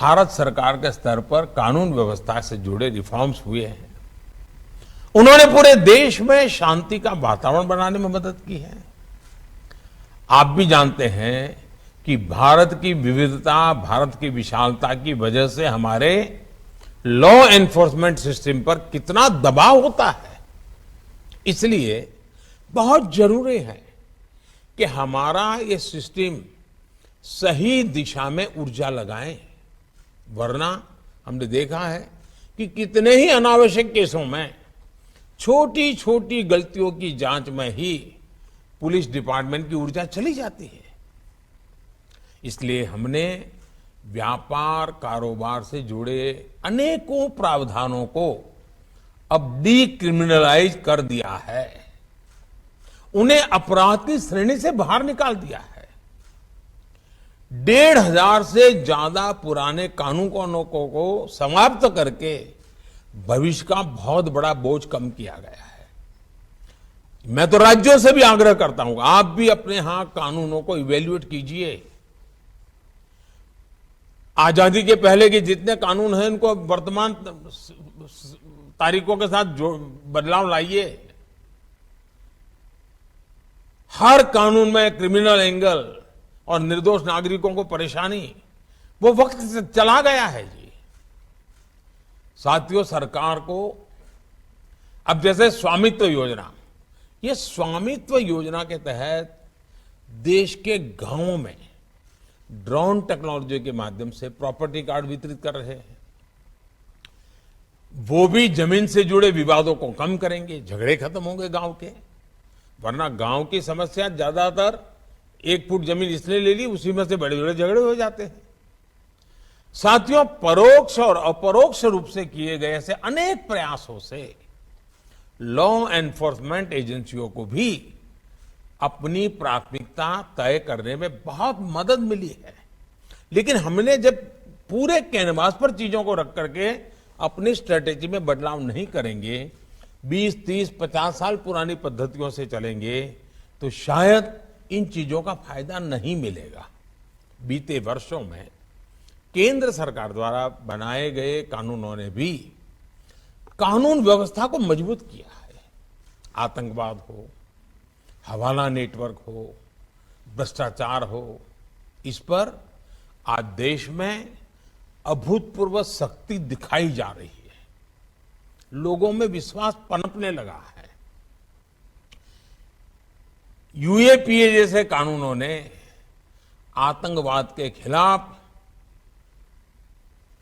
भारत सरकार के स्तर पर कानून व्यवस्था से जुड़े रिफॉर्म्स हुए हैं। उन्होंने पूरे देश में शांति का वातावरण बनाने में मदद की है। आप भी जानते हैं कि भारत की विविधता, भारत की विशालता की वजह से हमारे लॉ एनफोर्समेंट सिस्टम पर कितना दबाव होता है। इसलिए बहुत जरूरी है कि हमारा ये सिस्टम सही दिशा में ऊर्जा लगाए, वरना हमने देखा है कि कितने ही अनावश्यक केसों में छोटी छोटी गलतियों की जांच में ही पुलिस डिपार्टमेंट की ऊर्जा चली जाती है। इसलिए हमने व्यापार कारोबार से जुड़े अनेकों प्रावधानों को अब डीक्रिमिनलाइज कर दिया है, उन्हें अपराध की श्रेणी से बाहर निकाल दिया है। 1,500 से ज्यादा पुराने कानूनों को समाप्त करके भविष्य का बहुत बड़ा बोझ कम किया गया है। मैं तो राज्यों से भी आग्रह करता हूं, आप भी अपने यहां कानूनों को इवेल्युएट कीजिए। आजादी के पहले के जितने कानून हैं उनको वर्तमान तारीखों के साथ बदलाव लाइए। हर कानून में क्रिमिनल एंगल और निर्दोष नागरिकों को परेशानी, वो वक्त से चला गया है जी। साथियों, सरकार को अब जैसे स्वामित्व योजना, ये स्वामित्व योजना के तहत देश के गांवों में ड्रोन टेक्नोलॉजी के माध्यम से प्रॉपर्टी कार्ड वितरित कर रहे हैं। वो भी जमीन से जुड़े विवादों को कम करेंगे, झगड़े खत्म होंगे गांव के। वरना गांव की समस्या ज्यादातर 1 फुट जमीन इसने ले ली, उसी में से बड़े बड़े झगड़े हो जाते हैं। साथियों, परोक्ष और अपरोक्ष रूप से किए गए ऐसे अनेक प्रयासों से लॉ एनफोर्समेंट एजेंसियों को भी अपनी प्राथमिकता तय करने में बहुत मदद मिली है। लेकिन हमने जब पूरे कैनवास पर चीजों को रख करके अपनी स्ट्रेटेजी में बदलाव नहीं करेंगे, 20, 30, 50 साल पुरानी पद्धतियों से चलेंगे, तो शायद इन चीजों का फायदा नहीं मिलेगा। बीते वर्षों में केंद्र सरकार द्वारा बनाए गए कानूनों ने भी कानून व्यवस्था को मजबूत किया है। आतंकवाद हो, हवाला नेटवर्क हो, भ्रष्टाचार हो, इस पर आज देश में अभूतपूर्व शक्ति दिखाई जा रही है। लोगों में विश्वास पनपने लगा है। यूएपीए जैसे कानूनों ने आतंकवाद के खिलाफ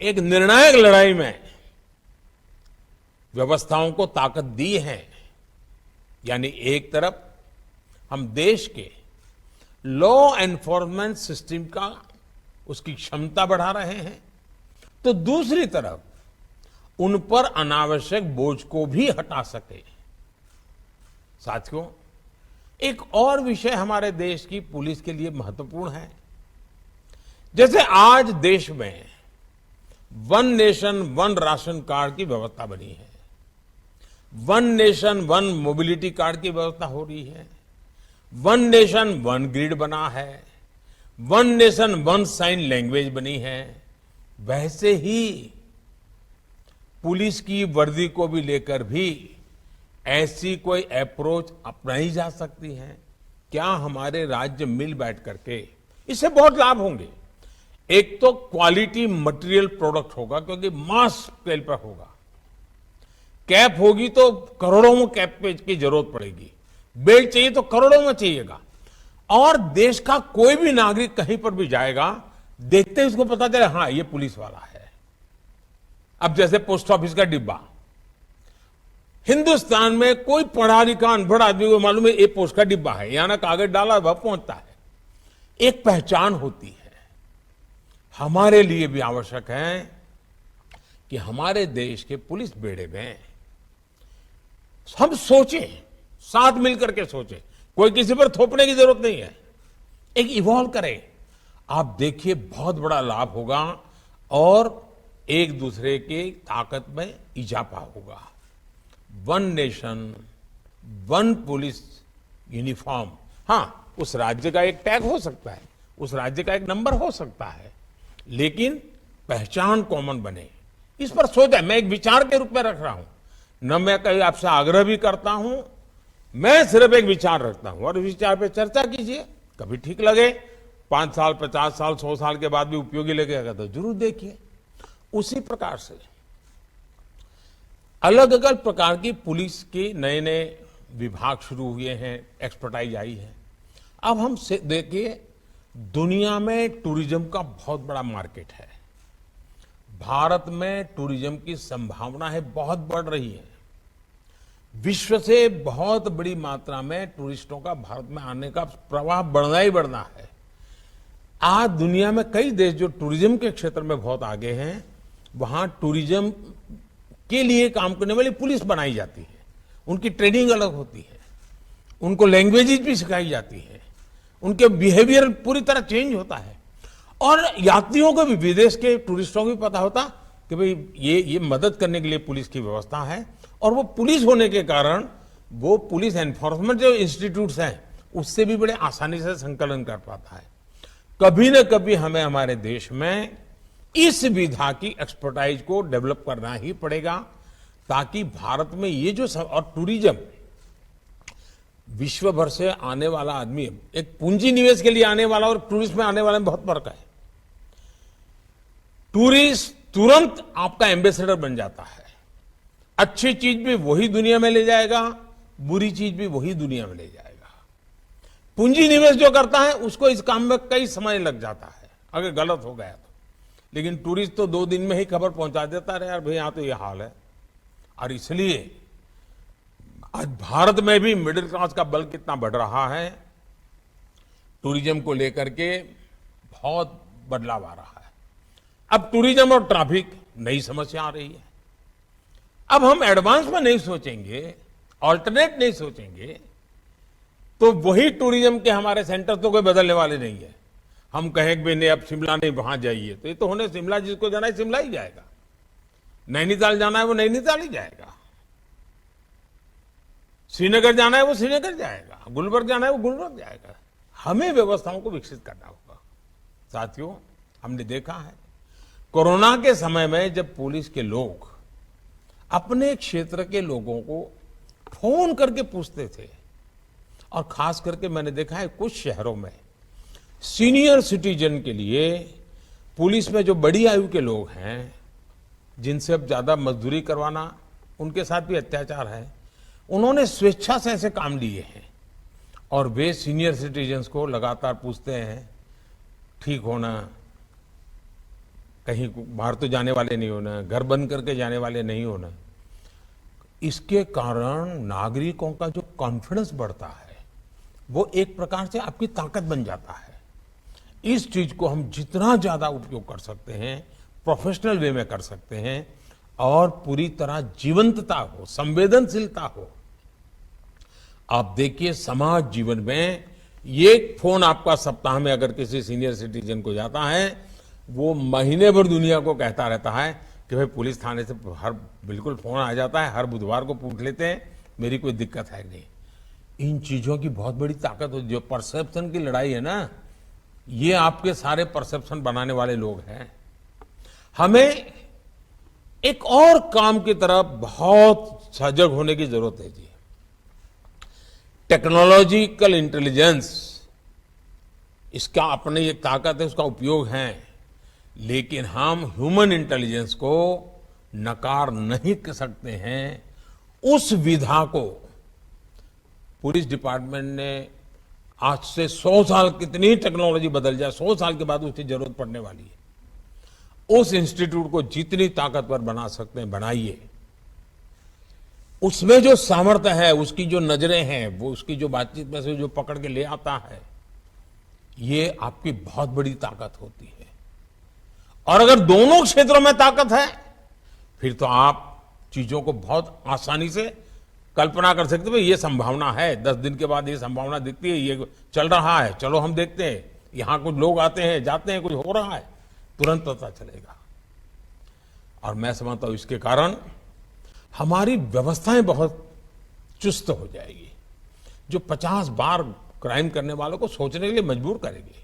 एक निर्णायक लड़ाई में व्यवस्थाओं को ताकत दी है। यानी एक तरफ हम देश के लॉ एनफोर्समेंट सिस्टम का उसकी क्षमता बढ़ा रहे हैं, तो दूसरी तरफ उन पर अनावश्यक बोझ को भी हटा सके। साथियों, एक और विषय हमारे देश की पुलिस के लिए महत्वपूर्ण है। जैसे आज देश में 1 नेशन 1 राशन कार्ड की व्यवस्था बनी है, 1 नेशन 1 मोबिलिटी कार्ड की व्यवस्था हो रही है, 1 नेशन 1 ग्रिड बना है, 1 नेशन 1 साइन लैंग्वेज बनी है, वैसे ही पुलिस की वर्दी को भी लेकर भी ऐसी कोई अप्रोच अपनाई जा सकती है। क्या हमारे राज्य मिल बैठ करके, इससे बहुत लाभ होंगे। एक तो क्वालिटी मटेरियल प्रोडक्ट होगा, क्योंकि मास स्केल पर होगा। कैप होगी तो करोड़ों में कैप की जरूरत पड़ेगी, बेल्ट चाहिए तो करोड़ों में चाहिएगा। और देश का कोई भी नागरिक कहीं पर भी जाएगा, देखते ही उसको पता चले हाँ ये पुलिस वाला है। अब जैसे पोस्ट ऑफिस का डिब्बा, हिंदुस्तान में कोई पढ़ा लिखा अनपढ़ आदमी को मालूम है ये पोस्ट का डिब्बा है, यहां ना कागज डाला वह पहुंचता है। एक पहचान होती है। हमारे लिए भी आवश्यक है कि हमारे देश के पुलिस बेड़े में हम सोचें, साथ मिलकर के सोचें, कोई किसी पर थोपने की जरूरत नहीं है। एक इवॉल्व करें, आप देखिए बहुत बड़ा लाभ होगा और एक दूसरे की ताकत में इजाफा होगा। 1 नेशन 1 पुलिस यूनिफॉर्म, हाँ उस राज्य का एक टैग हो सकता है, उस राज्य का एक नंबर हो सकता है, लेकिन पहचान कॉमन बने, इस पर सोचा। मैं एक विचार के रूप में रख रहा हूं, न मैं कहीं आपसे आग्रह भी करता हूं, मैं सिर्फ एक विचार रखता हूं और विचार पे चर्चा कीजिए। कभी ठीक लगे 5 साल 50 साल 100 साल के बाद भी उपयोगी लगेगा तो जरूर देखिए। उसी प्रकार से अलग अलग प्रकार की पुलिस के नए नए विभाग शुरू हुए हैं, एक्सपर्टाइज आई है। अब हम देखिए, दुनिया में टूरिज्म का बहुत बड़ा मार्केट है। भारत में टूरिज्म की संभावना बहुत बढ़ रही है। विश्व से बहुत बड़ी मात्रा में टूरिस्टों का भारत में आने का प्रवाह बढ़ना ही बढ़ना है। आज दुनिया में कई देश जो टूरिज्म के क्षेत्र में बहुत आगे हैं, वहां टूरिज्म के लिए काम करने वाली पुलिस बनाई जाती है, उनकी ट्रेनिंग अलग होती है, उनको लैंग्वेजेस भी सिखाई जाती है, उनके बिहेवियर पूरी तरह चेंज होता है। और यात्रियों को भी, विदेश के टूरिस्टों को भी पता होता कि भाई ये मदद करने के लिए पुलिस की व्यवस्था है। और वो पुलिस होने के कारण वो पुलिस एनफोर्समेंट जो इंस्टीट्यूट्स हैं उससे भी बड़े आसानी से संकलन कर पाता है। कभी न कभी हमें हमारे देश में इस विधा की एक्सपर्टाइज को डेवलप करना ही पड़ेगा, ताकि भारत में ये जो और टूरिज्म विश्व भर से आने वाला आदमी, एक पूंजी निवेश के लिए आने वाला और टूरिस्ट में आने वाले में बहुत फर्क है। टूरिस्ट तुरंत आपका एम्बेसडर बन जाता है, अच्छी चीज भी वही दुनिया में ले जाएगा, बुरी चीज भी वही दुनिया में ले जाएगा। पूंजी निवेश जो करता है उसको इस काम में कई समय लग जाता है अगर गलत हो गया तो, लेकिन टूरिस्ट तो 2 दिन में ही खबर पहुंचा देता है, यार भाई यहां तो ये हाल है। और इसलिए आज भारत में भी मिडिल क्लास का बल कितना बढ़ रहा है, टूरिज्म को लेकर के बहुत बदलाव आ रहा है। अब टूरिज्म और ट्रैफिक नई समस्या आ रही है। अब हम एडवांस में नहीं सोचेंगे, ऑल्टरनेट नहीं सोचेंगे, तो वही टूरिज्म के हमारे सेंटर तो कोई बदलने वाले नहीं है। हम कहें कि नहीं अब शिमला नहीं वहां जाइए, तो ये तो होने शिमला, जिसको जाना है शिमला ही जाएगा, नैनीताल जाना है वो नैनीताल ही जाएगा, श्रीनगर जाना है वो श्रीनगर जाएगा, गुलबर्ग जाना है वो गुलबर्ग जाएगा। हमें व्यवस्थाओं को विकसित करना होगा। साथियों, हमने देखा है कोरोना के समय में जब पुलिस के लोग अपने क्षेत्र के लोगों को फोन करके पूछते थे, और खास करके मैंने देखा है कुछ शहरों में सीनियर सिटीजन के लिए पुलिस में जो बड़ी आयु के लोग हैं, जिनसे अब ज्यादा मजदूरी करवाना, उनके साथ भी अत्याचार है, उन्होंने स्वेच्छा से ऐसे काम लिए हैं। और वे सीनियर सिटीजन्स को लगातार पूछते हैं ठीक होना, कहीं बाहर तो जाने वाले नहीं होना, घर बंद करके जाने वाले नहीं होना। इसके कारण नागरिकों का जो कॉन्फिडेंस बढ़ता है वो एक प्रकार से आपकी ताकत बन जाता है। इस चीज को हम जितना ज्यादा उपयोग कर सकते हैं, प्रोफेशनल वे में कर सकते हैं, और पूरी तरह जीवंतता हो, संवेदनशीलता हो। आप देखिए समाज जीवन में ये फोन आपका सप्ताह में अगर किसी सीनियर सिटीजन को जाता है, वो महीने भर दुनिया को कहता रहता है कि भाई पुलिस थाने से हर बिल्कुल फोन आ जाता है, हर बुधवार को पूछ लेते हैं मेरी कोई दिक्कत है नहीं। इन चीजों की बहुत बड़ी ताकत होती है। जो परसेप्शन की लड़ाई है ना, ये आपके सारे परसेप्शन बनाने वाले लोग हैं। हमें एक और काम की तरफ बहुत सजग होने की जरूरत है जी। टेक्नोलॉजिकल इंटेलिजेंस, इसका अपनी एक ताकत है, उसका उपयोग है, लेकिन हम ह्यूमन इंटेलिजेंस को नकार नहीं कर सकते हैं। उस विधा को पुलिस डिपार्टमेंट ने आज से 100 साल, कितनी टेक्नोलॉजी बदल जाए, 100 साल के बाद उसकी जरूरत पड़ने वाली है। उस इंस्टीट्यूट को जितनी ताकतवर बना सकते हैं बनाइए। उसमें जो सामर्थ्य है, उसकी जो नजरें हैं, वो उसकी जो बातचीत में से जो पकड़ के ले आता है, ये आपकी बहुत बड़ी ताकत होती है। और अगर दोनों क्षेत्रों में ताकत है, फिर तो आप चीजों को बहुत आसानी से कल्पना कर सकते हैं। ये संभावना है, 10 दिन के बाद ये संभावना दिखती है, ये चल रहा है, चलो हम देखते हैं, यहां कुछ लोग आते हैं जाते हैं, कुछ हो रहा है, तुरंत पता चलेगा। और मैं समझता हूं इसके कारण हमारी व्यवस्थाएं बहुत चुस्त हो जाएगी, जो 50 बार क्राइम करने वालों को सोचने के लिए मजबूर करेगी।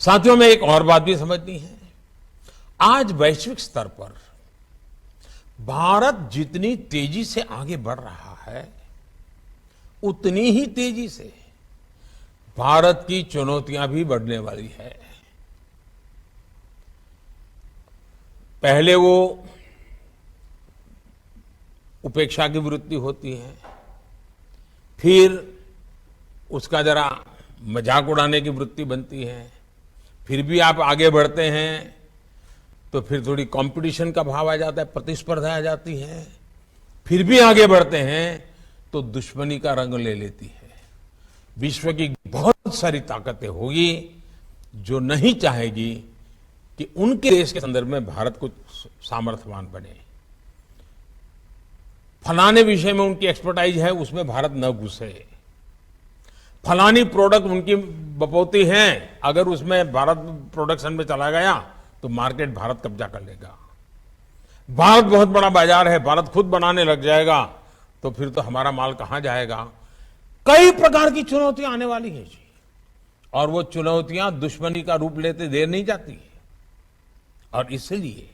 साथियों में एक और बात भी समझनी है आज वैश्विक स्तर पर भारत जितनी तेजी से आगे बढ़ रहा है, उतनी ही तेजी से भारत की चुनौतियां भी बढ़ने वाली है। पहले वो उपेक्षा की वृत्ति होती है, फिर उसका जरा मजाक उड़ाने की वृत्ति बनती है, फिर भी आप आगे बढ़ते हैं तो फिर थोड़ी कंपटीशन का भाव आ जाता है, प्रतिस्पर्धा आ जाती है, फिर भी आगे बढ़ते हैं तो दुश्मनी का रंग ले लेती है। विश्व की बहुत सारी ताकतें होगी जो नहीं चाहेगी कि उनके देश के संदर्भ में भारत कुछ सामर्थ्यवान बने। फलाने विषय में उनकी एक्सपर्टाइज है, उसमें भारत न घुसे। फलानी प्रोडक्ट उनकी बपौती हैं, अगर उसमें भारत प्रोडक्शन में चला गया तो मार्केट भारत कब्जा कर लेगा। भारत बहुत बड़ा बाजार है, भारत खुद बनाने लग जाएगा तो फिर तो हमारा माल कहां जाएगा। कई प्रकार की चुनौतियां आने वाली हैं जी, और वो चुनौतियां दुश्मनी का रूप लेते देर नहीं जाती है। और इसलिए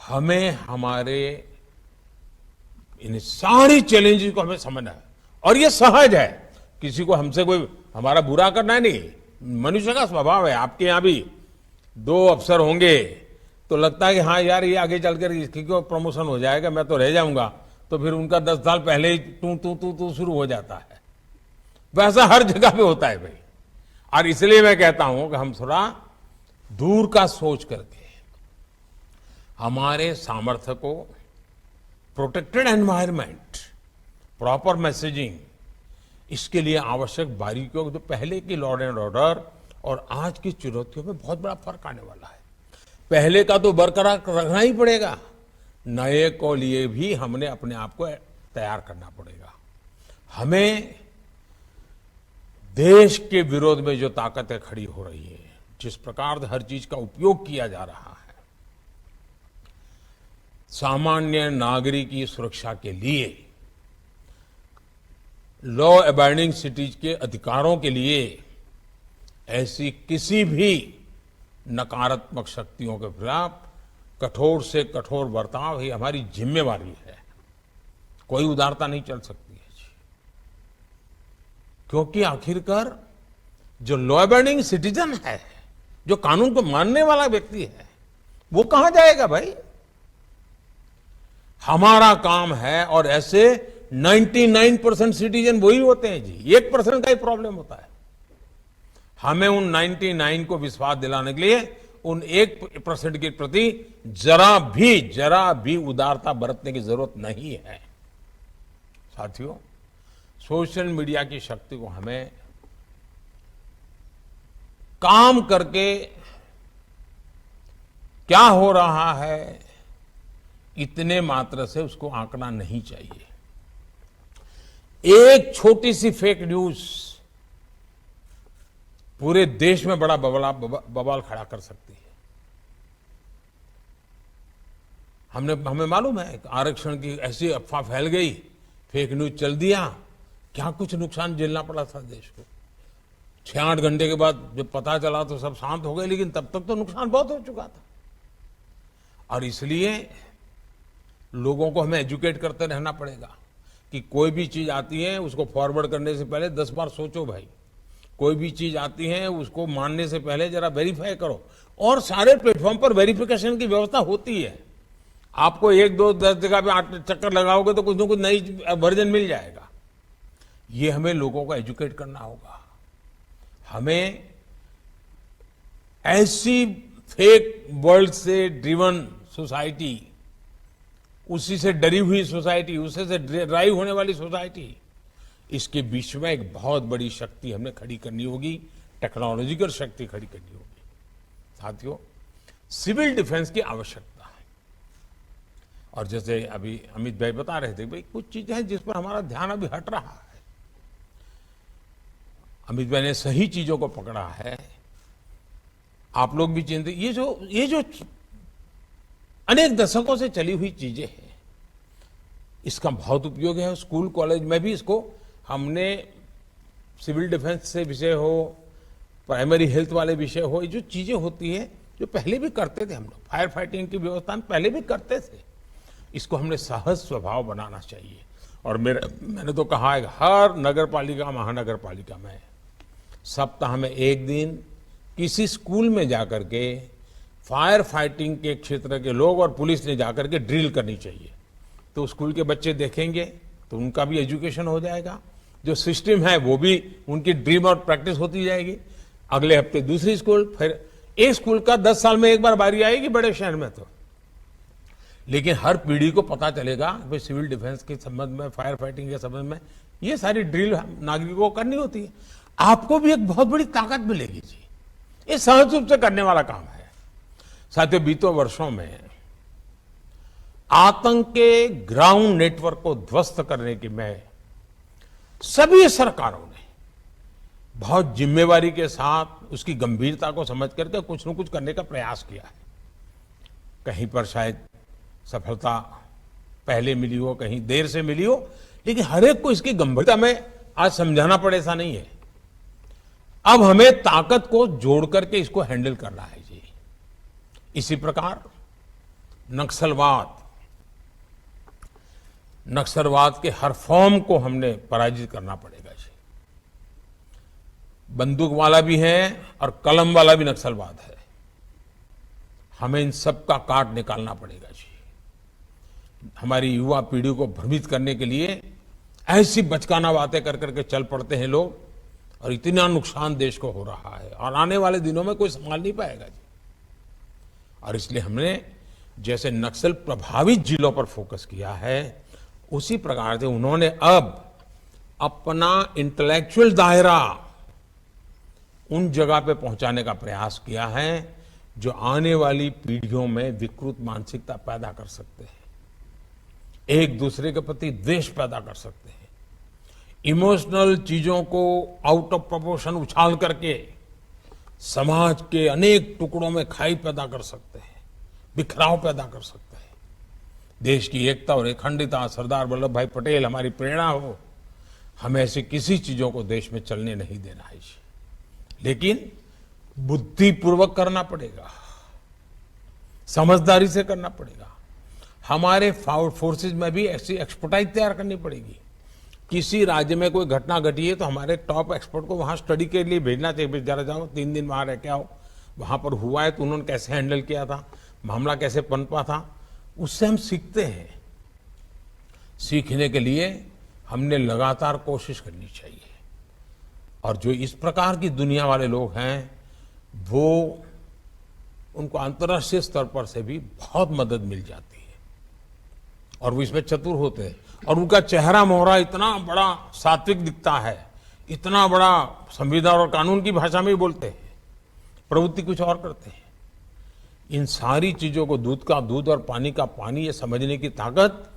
हमें हमारे इन सारी चैलेंजेस को हमें समझना है, और ये सहज है। किसी को हमसे कोई हमारा बुरा करना है नहीं, मनुष्य का स्वभाव है। आपके यहां भी 2 अफसर होंगे तो लगता है कि हाँ यार ये आगे चलकर इसकी क्यों प्रमोशन हो जाएगा, मैं तो रह जाऊंगा, तो फिर उनका 10 साल पहले ही तू शुरू हो जाता है। वैसा हर जगह पे होता है भाई। और इसलिए मैं कहता हूं कि हम थोड़ा दूर का सोच करके हमारे सामर्थ्य को, प्रोटेक्टेड एनवायरनमेंट, प्रॉपर मैसेजिंग, इसके लिए आवश्यक बारीकियों, तो पहले की लॉ एंड ऑर्डर और आज की चुनौतियों में बहुत बड़ा फर्क आने वाला है। पहले का तो बरकरार रखना ही पड़ेगा, नए को लिए भी हमने अपने आप को तैयार करना पड़ेगा। हमें देश के विरोध में जो ताकतें खड़ी हो रही है, जिस प्रकार से हर चीज का उपयोग किया जा रहा है, सामान्य नागरिक की सुरक्षा के लिए, लॉ अबाइडिंग सिटीज के अधिकारों के लिए, ऐसी किसी भी नकारात्मक शक्तियों के खिलाफ कठोर से कठोर बर्ताव ही हमारी जिम्मेवारी है। कोई उदारता नहीं चल सकती है जी, क्योंकि आखिरकार जो लॉ अबाइडिंग सिटीजन है, जो कानून को मानने वाला व्यक्ति है, वो कहां जाएगा भाई। हमारा काम है, और ऐसे 99% सिटीजन वही होते हैं जी, 1% का ही प्रॉब्लम होता है। हमें उन 99 को विश्वास दिलाने के लिए उन 1% के प्रति जरा भी उदारता बरतने की जरूरत नहीं है। साथियों, सोशल मीडिया की शक्ति को हमें काम करके क्या हो रहा है इतने मात्र से उसको आंकना नहीं चाहिए। एक छोटी सी फेक न्यूज पूरे देश में बड़ा बवाल खड़ा कर सकती है। हमें मालूम है आरक्षण की ऐसी अफवाह फैल गई, फेक न्यूज चल दिया, क्या कुछ नुकसान झेलना पड़ा था देश को। 6-8 घंटे के बाद जब पता चला तो सब शांत हो गए, लेकिन तब तक तो नुकसान बहुत हो चुका था। और इसलिए लोगों को हमें एजुकेट करते रहना पड़ेगा कि कोई भी चीज आती है उसको फॉरवर्ड करने से पहले 10 बार सोचो भाई। कोई भी चीज आती है उसको मानने से पहले जरा वेरीफाई करो, और सारे प्लेटफॉर्म पर वेरिफिकेशन की व्यवस्था होती है। आपको 1-2-10 जगह पे 8 चक्कर लगाओगे तो कुछ ना कुछ नई वर्जन मिल जाएगा। ये हमें लोगों को एजुकेट करना होगा। हमें ऐसी फेक वर्ल्ड से ड्रिवन सोसाइटी, उसी से डरी हुई सोसाइटी, उसी से ड्राइव होने वाली सोसाइटी, इसके बीच में एक बहुत बड़ी शक्ति हमने खड़ी करनी होगी, टेक्नोलॉजिकल शक्ति खड़ी करनी होगी। साथियों, सिविल डिफेंस की आवश्यकता है। और जैसे अभी अमित भाई बता रहे थे, भाई कुछ चीजें हैं जिस पर हमारा ध्यान अभी हट रहा है। अमित भाई ने सही चीजों को पकड़ा है। आप लोग भी चिंतित, ये जो अनेक दशकों से चली हुई चीजें हैं, इसका बहुत उपयोग है। स्कूल कॉलेज में भी इसको हमने, सिविल डिफेंस से विषय हो, प्राइमरी हेल्थ वाले विषय हो, ये जो चीजें होती है जो पहले भी करते थे हम लोग, फायर फाइटिंग की व्यवस्था हम पहले भी करते थे। इसको हमने सहज स्वभाव बनाना चाहिए। और मैंने तो कहा है, हर नगर पालिका महानगर पालिका में सप्ताह में एक दिन किसी स्कूल में जाकर के फायर फाइटिंग के क्षेत्र के लोग और पुलिस ने जाकर के ड्रिल करनी चाहिए। तो स्कूल के बच्चे देखेंगे तो उनका भी एजुकेशन हो जाएगा, जो सिस्टम है वो भी उनकी ड्रीम और प्रैक्टिस होती जाएगी। अगले हफ्ते दूसरी स्कूल, फिर एक स्कूल का 10 साल में एक बार बारी आएगी बड़े शहर में तो। लेकिन हर पीढ़ी को पता चलेगा कि सिविल डिफेंस के संबंध में, फायर फाइटिंग के संबंध में ये सारी ड्रिल नागरिकों को करनी होती है। आपको भी एक बहुत बड़ी ताकत मिलेगी जी, ये सहज रूप से करने वाला काम है। साथियों, बीते वर्षों में आतंक के ग्राउंड नेटवर्क को ध्वस्त करने की में सभी सरकारों ने बहुत जिम्मेवारी के साथ उसकी गंभीरता को समझ करके कुछ न कुछ करने का प्रयास किया है। कहीं पर शायद सफलता पहले मिली हो, कहीं देर से मिली हो, लेकिन हर एक को इसकी गंभीरता में आज समझाना पड़े ऐसा नहीं है। अब हमें ताकत को जोड़ करके इसको हैंडल करना है जी। इसी प्रकार नक्सलवाद के हर फॉर्म को हमने पराजित करना पड़ेगा जी। बंदूक वाला भी है और कलम वाला भी नक्सलवाद है। हमें इन सब का काट निकालना पड़ेगा जी। हमारी युवा पीढ़ी को भ्रमित करने के लिए ऐसी बचकाना बातें कर करके चल पड़ते हैं लोग, और इतना नुकसान देश को हो रहा है और आने वाले दिनों में कोई संभाल नहीं पाएगा जी। और इसलिए हमने जैसे नक्सल प्रभावित जिलों पर फोकस किया है, उसी प्रकार से उन्होंने अब अपना इंटेलेक्चुअल दायरा उन जगह पे पहुंचाने का प्रयास किया है जो आने वाली पीढ़ियों में विकृत मानसिकता पैदा कर सकते हैं, एक दूसरे के प्रति द्वेष पैदा कर सकते हैं, इमोशनल चीजों को आउट ऑफ प्रोपोर्शन उछाल करके समाज के अनेक टुकड़ों में खाई पैदा कर सकते हैं, बिखराव पैदा कर सकते हैं। देश की एकता और अखंडता, सरदार वल्लभ भाई पटेल हमारी प्रेरणा हो, हमें ऐसी किसी चीजों को देश में चलने नहीं देना है। लेकिन बुद्धिपूर्वक करना पड़ेगा, समझदारी से करना पड़ेगा। हमारे फोर्सेज में भी ऐसी एक्सपर्टाइज तैयार करनी पड़ेगी। किसी राज्य में कोई घटना घटी है तो हमारे टॉप एक्सपर्ट को वहां स्टडी के लिए भेजना चाहिए। जरा जाओ 3 दिन वहां रह के आओ, वहां पर हुआ है तो उन्होंने कैसे हैंडल किया था, मामला कैसे पनपा था, उससे हम सीखते हैं। सीखने के लिए हमने लगातार कोशिश करनी चाहिए। और जो इस प्रकार की दुनिया वाले लोग हैं, वो उनको अंतर्राष्ट्रीय स्तर पर से भी बहुत मदद मिल जाती है और वो इसमें चतुर होते हैं। और उनका चेहरा मोहरा इतना बड़ा सात्विक दिखता है, इतना बड़ा संविधान और कानून की भाषा में ही बोलते हैं, प्रवृत्ति कुछ और करते हैं। इन सारी चीजों को दूध का दूध और पानी का पानी ये समझने की ताकत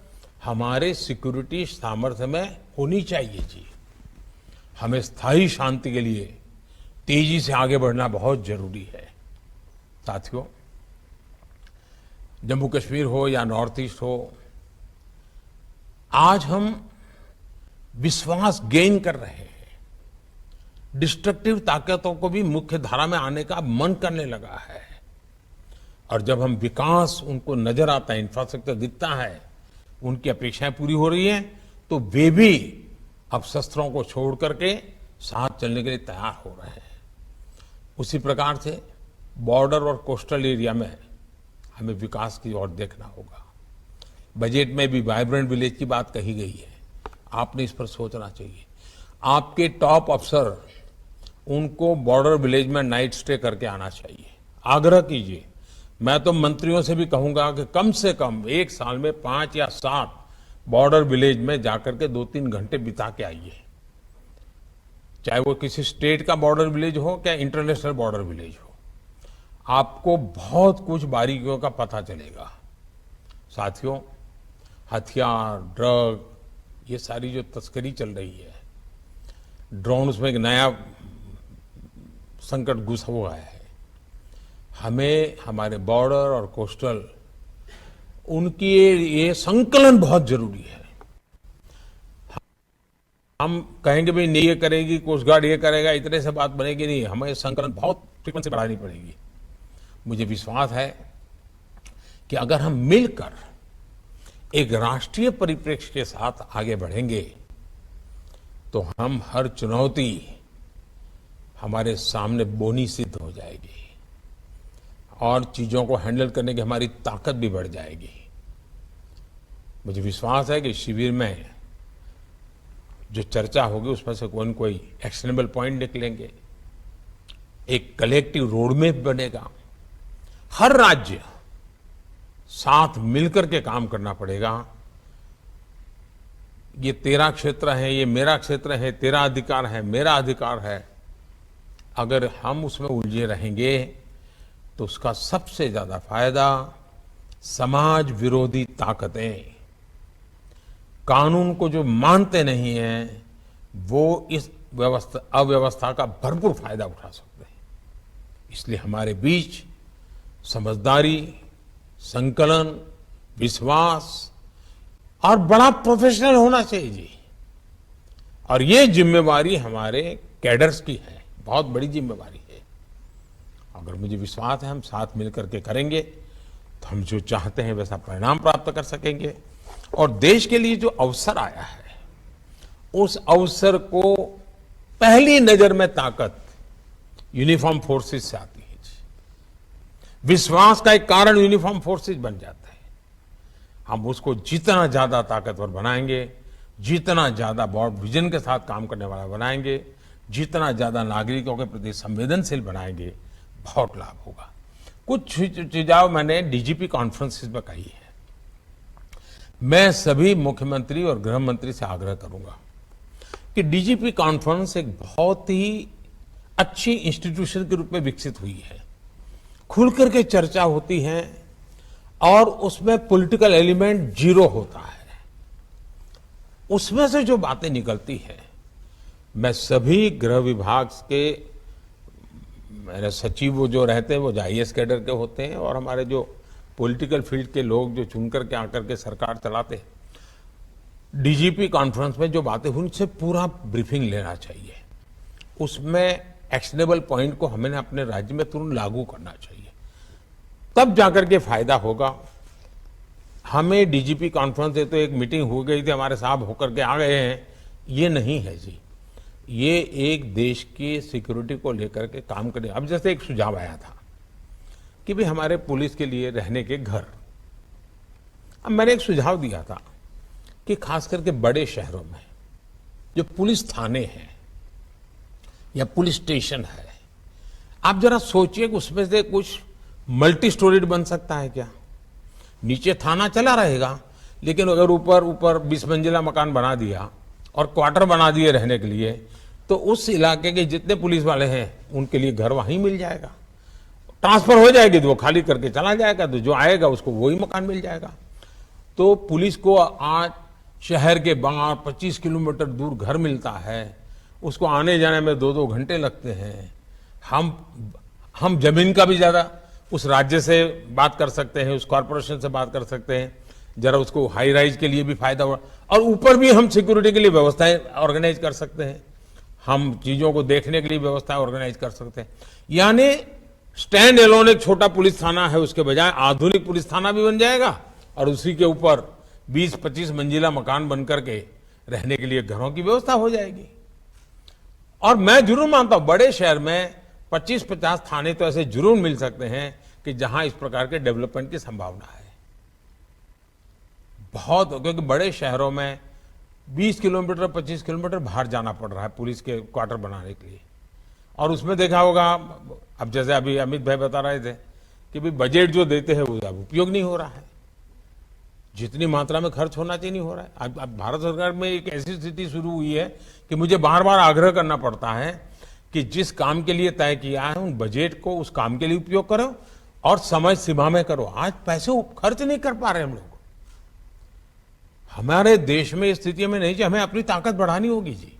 हमारे सिक्योरिटी सामर्थ्य में होनी चाहिए जी। हमें स्थायी शांति के लिए तेजी से आगे बढ़ना बहुत जरूरी है। साथियों, जम्मू कश्मीर हो या नॉर्थ ईस्ट हो, आज हम विश्वास गेन कर रहे हैं। डिस्ट्रक्टिव ताकतों को भी मुख्य धारा में आने का मन करने लगा है। और जब हम विकास उनको नजर आता है, इंफ्रास्ट्रक्चर दिखता है, उनकी अपेक्षाएं पूरी हो रही हैं, तो वे भी अब शस्त्रों को छोड़ करके साथ चलने के लिए तैयार हो रहे हैं। उसी प्रकार से बॉर्डर और कोस्टल एरिया में हमें विकास की ओर देखना होगा। बजट में भी वाइब्रेंट विलेज की बात कही गई है, आपने इस पर सोचना चाहिए। आपके टॉप अफसर, उनको बॉर्डर विलेज में नाइट स्टे करके आना चाहिए। आग्रह कीजिए। मैं तो मंत्रियों से भी कहूंगा कि कम से कम एक साल में 5 या 7 बॉर्डर विलेज में जाकर के 2-3 घंटे बिता के आइए। चाहे वो किसी स्टेट का बॉर्डर विलेज हो या इंटरनेशनल बॉर्डर विलेज हो, आपको बहुत कुछ बारीकियों का पता चलेगा। साथियों, हथियार, ड्रग, ये सारी जो तस्करी चल रही है, ड्रोन्स में एक नया संकट घुसा हुआ है। हमें हमारे बॉर्डर और कोस्टल, उनकी ये संकलन बहुत जरूरी है। हम कहेंगे भाई नहीं ये करेगी कोस्ट गार्ड, ये करेगा, इतने से बात बनेगी नहीं। हमें संकलन बहुत फ्रीक्वेंसी बढ़ानी पड़ेगी। मुझे विश्वास है कि अगर हम मिलकर एक राष्ट्रीय परिप्रेक्ष्य के साथ आगे बढ़ेंगे तो हम हर चुनौती हमारे सामने बोनी सिद्ध हो जाएगी और चीजों को हैंडल करने की हमारी ताकत भी बढ़ जाएगी। मुझे विश्वास है कि शिविर में जो चर्चा होगी उसमें से कोई न कोई एक्शनेबल पॉइंट निकलेंगे, एक कलेक्टिव रोडमैप बनेगा। हर राज्य साथ मिलकर के काम करना पड़ेगा। ये तेरा क्षेत्र है, ये मेरा क्षेत्र है, तेरा अधिकार है, मेरा अधिकार है। अगर हम उसमें उलझे रहेंगे तो उसका सबसे ज्यादा फायदा समाज विरोधी ताकतें, कानून को जो मानते नहीं हैं, वो इस अव्यवस्था का भरपूर फायदा उठा सकते हैं। इसलिए हमारे बीच समझदारी, संकलन, विश्वास और बड़ा प्रोफेशनल होना चाहिए जी। और ये जिम्मेवारी हमारे कैडर्स की है, बहुत बड़ी जिम्मेवारी है। अगर मुझे विश्वास है हम साथ मिलकर के करेंगे तो हम जो चाहते हैं वैसा परिणाम प्राप्त कर सकेंगे। और देश के लिए जो अवसर आया है उस अवसर को पहली नजर में ताकत यूनिफॉर्म फोर्सेस से आती है जी। विश्वास का एक कारण यूनिफॉर्म फोर्सेस बन जाता है। हम उसको जितना ज्यादा ताकतवर बनाएंगे, जितना ज्यादा बहुत विजन के साथ काम करने वाला बनाएंगे, जितना ज्यादा नागरिकों के प्रति संवेदनशील बनाएंगे, बहुत लाभ होगा। कुछ सुझाव मैंने डीजीपी कॉन्फ्रेंसिस में कही है। मैं सभी मुख्यमंत्री और गृह मंत्री से आग्रह करूंगा कि डीजीपी कॉन्फ्रेंस एक बहुत ही अच्छी इंस्टीट्यूशन के रूप में विकसित हुई है। खुलकर के चर्चा होती है और उसमें पॉलिटिकल एलिमेंट जीरो होता है। उसमें से जो बातें निकलती है, मैं सभी गृह विभाग के मेरे सचिव जो रहते हैं वो आईएएस कैडर के होते हैं और हमारे जो पॉलिटिकल फील्ड के लोग जो चुन करके आकर के सरकार चलाते हैं। डीजीपी कॉन्फ्रेंस में जो बातें हुई उनसे पूरा ब्रीफिंग लेना चाहिए। उसमें एक्शनेबल पॉइंट को हमें अपने राज्य में तुरंत लागू करना चाहिए, तब जाकर के फायदा होगा। हमें डीजीपी कॉन्फ्रेंस से तो एक मीटिंग हो गई थी, हमारे साहब होकर के आ गए हैं, ये नहीं है जी। ये एक देश की सिक्योरिटी को लेकर के काम करें। अब जैसे एक सुझाव आया था कि भाई हमारे पुलिस के लिए रहने के घर, अब मैंने एक सुझाव दिया था कि खास करके बड़े शहरों में जो पुलिस थाने हैं या पुलिस स्टेशन है, आप जरा सोचिए कि उसमें से कुछ मल्टी स्टोरीड बन सकता है क्या? नीचे थाना चला रहेगा, लेकिन अगर ऊपर 20 मंजिला मकान बना दिया और क्वार्टर बना दिए रहने के लिए, तो उस इलाके के जितने पुलिस वाले हैं उनके लिए घर वहीं मिल जाएगा। ट्रांसफर हो जाएगी तो वो खाली करके चला जाएगा, तो जो आएगा उसको वही मकान मिल जाएगा। तो पुलिस को आज शहर के बाहर 25 किलोमीटर दूर घर मिलता है, उसको आने जाने में 2-2 घंटे लगते हैं। हम जमीन का भी ज्यादा उस राज्य से बात कर सकते हैं, उस कॉरपोरेशन से बात कर सकते हैं, जरा उसको हाई राइज के लिए भी फायदा हो, और ऊपर भी हम सिक्योरिटी के लिए व्यवस्थाएं ऑर्गेनाइज कर सकते हैं, हम चीजों को देखने के लिए व्यवस्थाएं ऑर्गेनाइज कर सकते हैं। यानी स्टैंड एलोन एक छोटा पुलिस थाना है, उसके बजाय आधुनिक पुलिस थाना भी बन जाएगा और उसी के ऊपर 20-25 मंजिला मकान बन करके रहने के लिए घरों की व्यवस्था हो जाएगी। और मैं जरूर मानता हूं बड़े शहर में 25-50 थाने तो ऐसे जरूर मिल सकते हैं कि जहां इस प्रकार के डेवलपमेंट की संभावना है बहुत, क्योंकि बड़े शहरों में 20 किलोमीटर 25 किलोमीटर बाहर जाना पड़ रहा है पुलिस के क्वार्टर बनाने के लिए। और उसमें देखा होगा, अब जैसे अभी अमित भाई बता रहे थे कि भाई बजट जो देते हैं वो अब उपयोग नहीं हो रहा है, जितनी मात्रा में खर्च होना चाहिए नहीं हो रहा है। अब भारत सरकार में एक ऐसी स्थिति शुरू हुई है कि मुझे बार बार आग्रह करना पड़ता है कि जिस काम के लिए तय किया है उन बजट को उस काम के लिए उपयोग करो और समय सीमा में करो। आज पैसे खर्च नहीं कर पा रहे हम लोग। हमारे देश में इस स्थिति में नहीं चाहिए, हमें अपनी ताकत बढ़ानी होगी जी,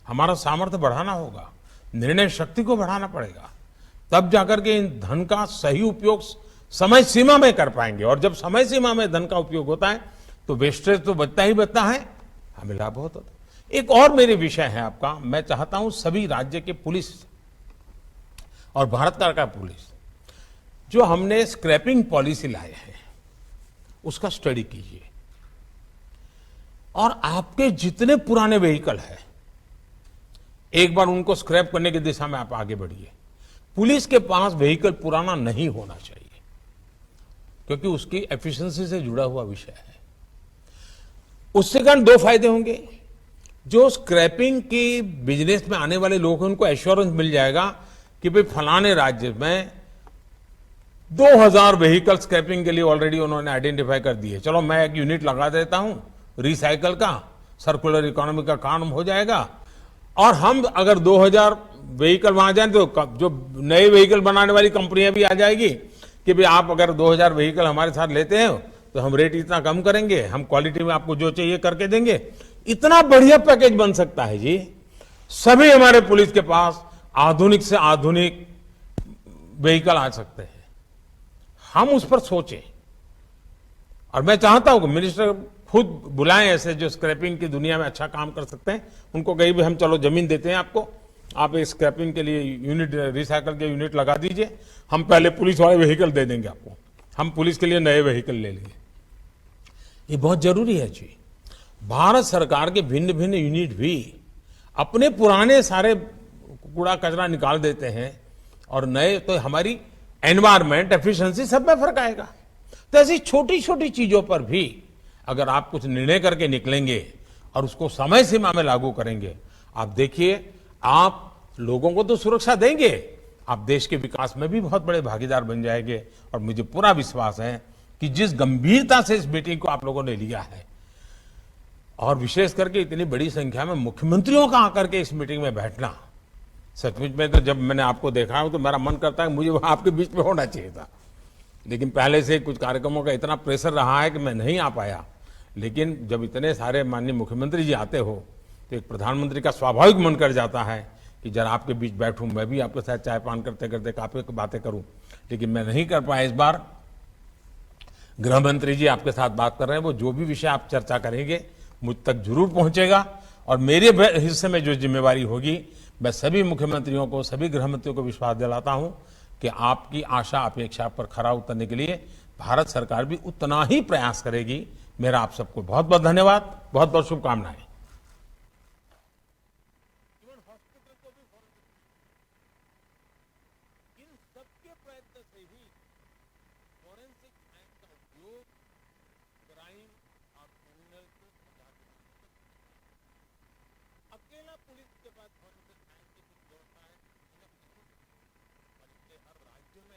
हमारा सामर्थ्य बढ़ाना होगा, निर्णय शक्ति को बढ़ाना पड़ेगा, तब जाकर के इन धन का सही उपयोग समय सीमा में कर पाएंगे। और जब समय सीमा में धन का उपयोग होता है तो वेस्टेज तो बचता ही बचता है, हमें लाभ होता है। एक और मेरे विषय है आपका, मैं चाहता हूं सभी राज्य के पुलिस और भारत सरकार का पुलिस जो हमने स्क्रैपिंग पॉलिसी लाए हैं उसका स्टडी कीजिए और आपके जितने पुराने व्हीकल हैं एक बार उनको स्क्रैप करने की दिशा में आप आगे बढ़िए। पुलिस के पास व्हीकल पुराना नहीं होना चाहिए क्योंकि उसकी एफिशिएंसी से जुड़ा हुआ विषय है। उससे कारण दो फायदे होंगे। जो स्क्रैपिंग की बिजनेस में आने वाले लोग हैं उनको एश्योरेंस मिल जाएगा कि भाई फलाने राज्य में 2000 व्हीकल स्क्रैपिंग के लिए ऑलरेडी उन्होंने आइडेंटिफाई कर दिए, चलो मैं एक यूनिट लगा देता हूं रिसाइकल का, सर्कुलर इकोनॉमी का काम हो जाएगा। और हम अगर 2000 व्हीकल वहां जाए तो जो नए व्हीकल बनाने वाली कंपनियां भी आ जाएगी कि भाई आप अगर 2000 व्हीकल हमारे साथ लेते हैं तो हम रेट इतना कम करेंगे, हम क्वालिटी में आपको जो चाहिए करके देंगे। इतना बढ़िया पैकेज बन सकता है जी। सभी हमारे पुलिस के पास आधुनिक से आधुनिक व्हीकल आ सकते हैं। हम उस पर सोचें और मैं चाहता हूं कि मिनिस्टर खुद बुलाएं ऐसे जो स्क्रैपिंग की दुनिया में अच्छा काम कर सकते हैं। उनको कहीं भी हम चलो जमीन देते हैं आपको, आप एक स्क्रैपिंग के लिए यूनिट रिसाइकल के यूनिट लगा दीजिए, हम पहले पुलिस वाले व्हीकल दे देंगे आपको, हम पुलिस के लिए नए व्हीकल ले लेंगे। ये बहुत जरूरी है जी। भारत सरकार के भिन्न भिन्न यूनिट भी अपने पुराने सारे कूड़ा कचरा निकाल देते हैं और नए, तो हमारी एनवायरमेंट एफिशिएंसी सब में फर्क आएगा। तो ऐसी छोटी छोटी चीजों पर भी अगर आप कुछ निर्णय करके निकलेंगे और उसको समय सीमा में लागू करेंगे, आप देखिए आप लोगों को तो सुरक्षा देंगे, आप देश के विकास में भी बहुत बड़े भागीदार बन जाएंगे। और मुझे पूरा विश्वास है कि जिस गंभीरता से इस मीटिंग को आप लोगों ने लिया है और विशेष करके इतनी बड़ी संख्या में मुख्यमंत्रियों का आकर के इस मीटिंग में बैठना, सचमुच में तो जब मैंने आपको देखा है तो मेरा मन करता है मुझे वहां आपके बीच में होना चाहिए था, लेकिन पहले से कुछ कार्यक्रमों का इतना प्रेशर रहा है कि मैं नहीं आ पाया। लेकिन जब इतने सारे माननीय मुख्यमंत्री जी आते हो तो एक प्रधानमंत्री का स्वाभाविक मन कर जाता है कि जरा आपके बीच बैठूं, मैं भी आपके साथ चाय पान करते करते काफी बातें करूं, लेकिन मैं नहीं कर पाया। इस बार गृह मंत्री जी आपके साथ बात कर रहे हैं, वो जो भी विषय आप चर्चा करेंगे मुझ तक जरूर पहुंचेगा और मेरे हिस्से में जो जिम्मेवारी होगी मैं सभी मुख्यमंत्रियों को, सभी गृह मंत्रियों को विश्वास दिलाता हूं कि आपकी आशा अपेक्षा पर खरा उतरने के लिए भारत सरकार भी उतना ही प्रयास करेगी। मेरा आप सबको बहुत बहुत धन्यवाद, बहुत बहुत शुभकामनाएं। इन सबके प्रयत्न से ही फोरेंसिक साइंस का उपयोग क्राइम और क्रिमिनल को भगा के अकेला पुलिस के पास